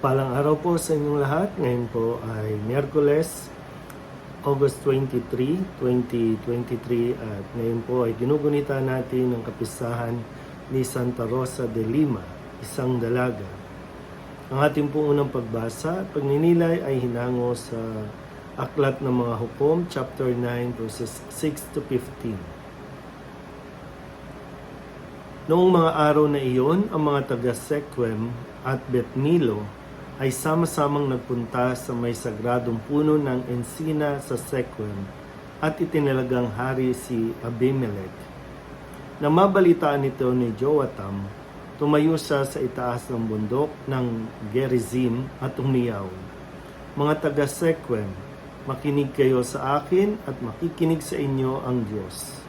Mapagpalang araw po sa inyong lahat. Ngayon po ay Miyerkules, August 23, 2023 at ngayon po ay ginugunita natin ang kapistahan ni Santa Rosa de Lima, isang dalaga. Ang ating po unang pagbasa at pagninilay ay hinango sa Aklat ng mga Hukom, chapter 9, verses 6 to 15. Noong mga araw na iyon, ang mga taga Sequem at Beth Milo ay sama-samang nagpunta sa may sagradong puno ng ensina sa Sequem at itinalagang hari si Abimelech. Nang mabalitaan nito ni Joatam, tumayo siya sa itaas ng bundok ng Gerizim at umiyaw. Mga taga Sequem, makinig kayo sa akin at makikinig sa inyo ang Diyos.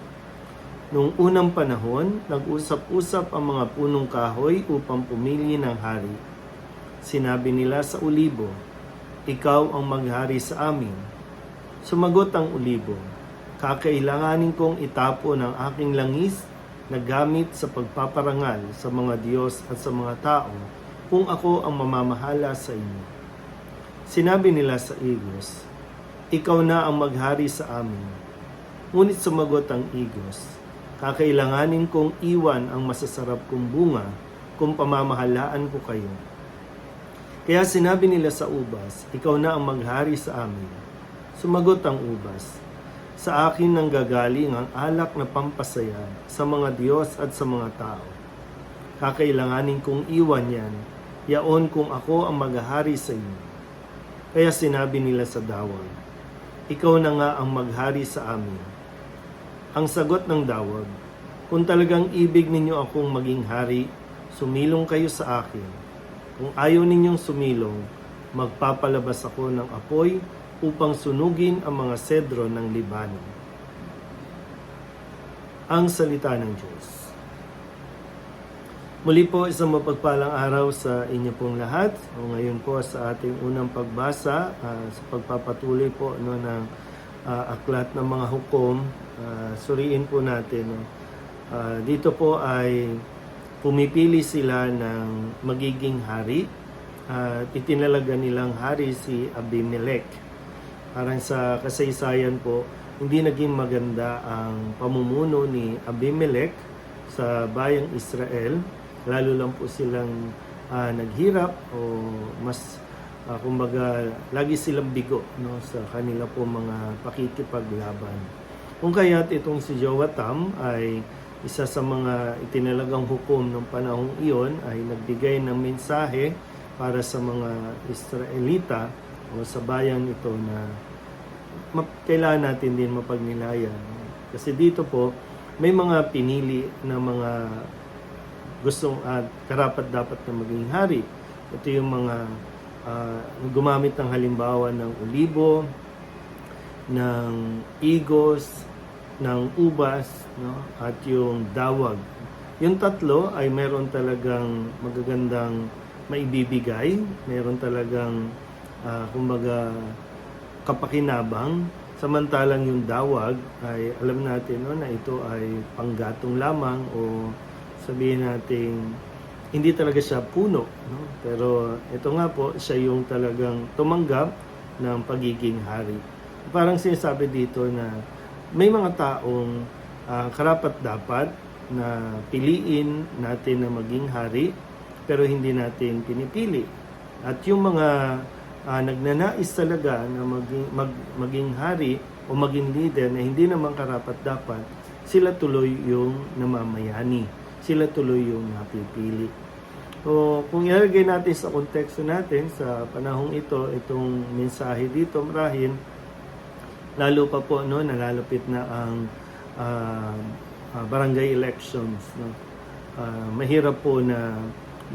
Noong unang panahon, nag-usap-usap ang mga punong kahoy upang pumili ng hari. Sinabi nila sa ulibo, "Ikaw ang maghari sa amin." Sumagot ang ulibo, "Kakailanganin kong itapon ang aking langis na gamit sa pagpaparangal sa mga Diyos at sa mga tao kung ako ang mamamahala sa inyo." Sinabi nila sa igos, "Ikaw na ang maghari sa amin." Ngunit sumagot ang igos, "Kakailanganin kong iwan ang masasarap kong bunga kung pamamahalaan ko kayo." Kaya sinabi nila sa ubas, "Ikaw na ang maghari sa amin." Sumagot ang ubas, "Sa akin nang gagaling ang alak na pampasaya sa mga Diyos at sa mga tao. Kakailanganin kong iwan yan, yaon kung ako ang maghari sa inyo." Kaya sinabi nila sa dawag, "Ikaw na nga ang maghari sa amin." Ang sagot ng dawag, "Kung talagang ibig ninyo akong maging hari, sumilong kayo sa akin. Kung ayaw ninyong sumilong, magpapalabas ako ng apoy upang sunugin ang mga sedro ng Libano." Ang salita ng Diyos. Muli po, isang mapagpalang araw sa inyo pong lahat. Ngayon po sa ating unang pagbasa, sa pagpapatuloy po ng Aklat ng mga Hukom, suriin po natin. Dito po ay pumipili sila ng magiging hari at itinalaga nilang hari si Abimelech. Parang sa kasaysayan po, hindi naging maganda ang pamumuno ni Abimelech sa bayang Israel. Lalo lang po silang naghirap o mas kumbaga lagi silang bigo sa kanila po mga pakikipaglaban. Kung kaya't itong si Joatam ay isa sa mga itinalagang hukom ng panahong iyon ay nagbigay ng mensahe para sa mga Israelita o sa bayang ito na kailangan natin din mapagnilayan. Kasi dito po may mga pinili na mga gustong at karapat-dapat na maging hari. Ito yung mga gumamit ng halimbawa ng ulibo, ng igos, ng ubas, at yung dawag. Yung tatlo ay meron talagang magagandang maibibigay, meron talagang kumbaga kapakinabang, samantalang yung dawag ay alam natin na ito ay panggatong lamang o sabihin natin hindi talaga siya puno, pero ito nga po, siya yung talagang tumanggap ng pagiging hari. Parang sinasabi dito na may mga taong karapat-dapat na piliin natin na maging hari, pero hindi natin pinipili. At yung mga nagnanais talaga na maging hari o maging leader na hindi naman karapat-dapat, sila tuloy yung namamayani. Sila tuloy yung napipili. So, kung ilalagay natin sa konteksto natin, sa panahong ito, itong mensahe dito, marahil, lalo pa po, nalalapit na ang barangay elections. Mahirap po na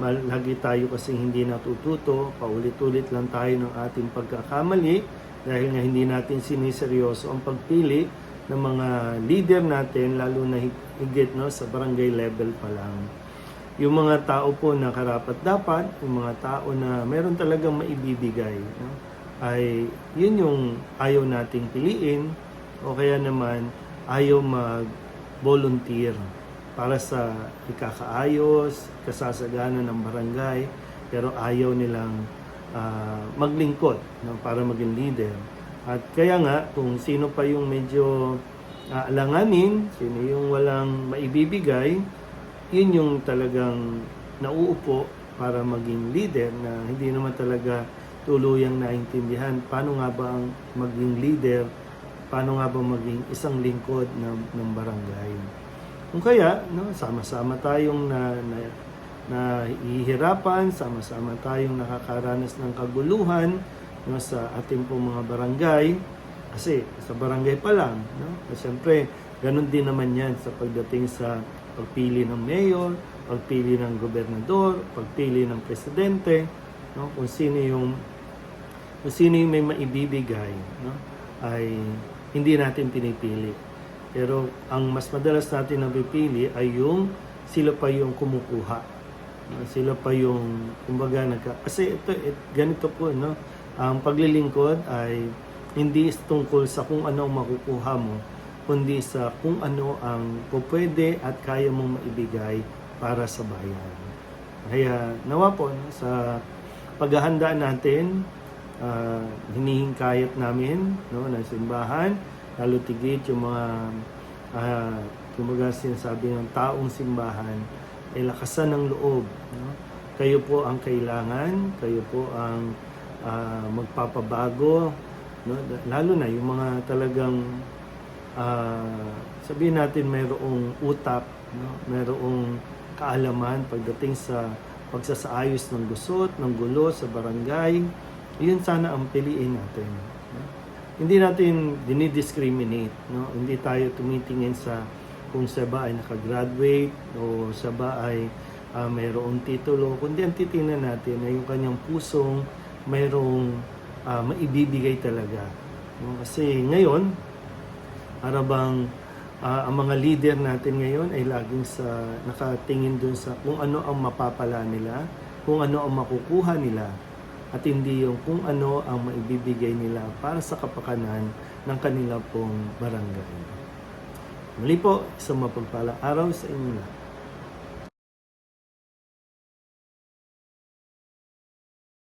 lagi tayo kasi hindi natututo, paulit-ulit lang tayo ng ating pagkakamali dahil nga hindi natin siniseryoso ang pagpili ng mga leader natin, lalo na higit sa barangay level pa lang. Yung mga tao po na karapat-dapat, yung mga tao na meron talagang maibibigay, ay yun yung ayaw nating piliin o kaya naman ayaw mag-volunteer para sa ikakaayos, kasasagana ng barangay, pero ayaw nilang maglingkod, no, para maging leader. At kaya nga, kung sino pa yung medyo alanganin, sino yung walang maibibigay, yun yung talagang nauupo para maging leader na hindi naman talaga tuluyang naintindihan paano nga ba ang maging leader, paano nga ba maging isang lingkod ng barangay. Kung kaya, no, sama-sama tayong nahihirapan, sama-sama tayong nakakaranas ng kaguluhan, no, sa ating pong mga barangay. Kasi sa barangay pa lang, no? Siyempre, ganun din naman yan sa pagdating sa pagpili ng mayor, pagpili ng gobernador, pagpili ng presidente, no? Kung sino yung may maibibigay, no, ay hindi natin pinipili. Pero ang mas madalas natin napipili ay yung sila pa yung kumukuha. No? Sila pa yung kumbaga kasi ganito po, no? Ang paglilingkod ay hindi tungkol sa kung ano ang makukuha mo, kundi sa kung ano ang pwede at kaya mong maibigay para sa bayan. Kaya nawa po, no, sa paghahanda natin, hinihingkayat namin, no, ng simbahan, lalo tigit yung mga kumbaga sinasabi ng taong simbahan ay lakasan ng loob, no? Kayo po ang kailangan, kayo po ang magpapabago, no? Lalo na yung mga talagang sabihin natin mayroong utak, no? Mayroong kaalaman pagdating sa pagsasaayos ng gusot, ng gulo sa barangay. Yun sana ang piliin natin, no? Hindi natin dinidiscriminate, no? Hindi tayo tumitingin sa kung siya ba ay nakagraduate o siya ba ay mayroong titulo, kundi ang titingnan natin ay yung kanyang pusong mayroong maibibigay talaga, no? Kasi ngayon, para bang ang mga leader natin ngayon ay laging nakatingin dun sa kung ano ang mapapala nila, kung ano ang makukuha nila, at hindi yung kung ano ang maibibigay nila para sa kapakanan ng kanila pong barangay. Muli po, isang mapagpalang araw sa inyo lahat.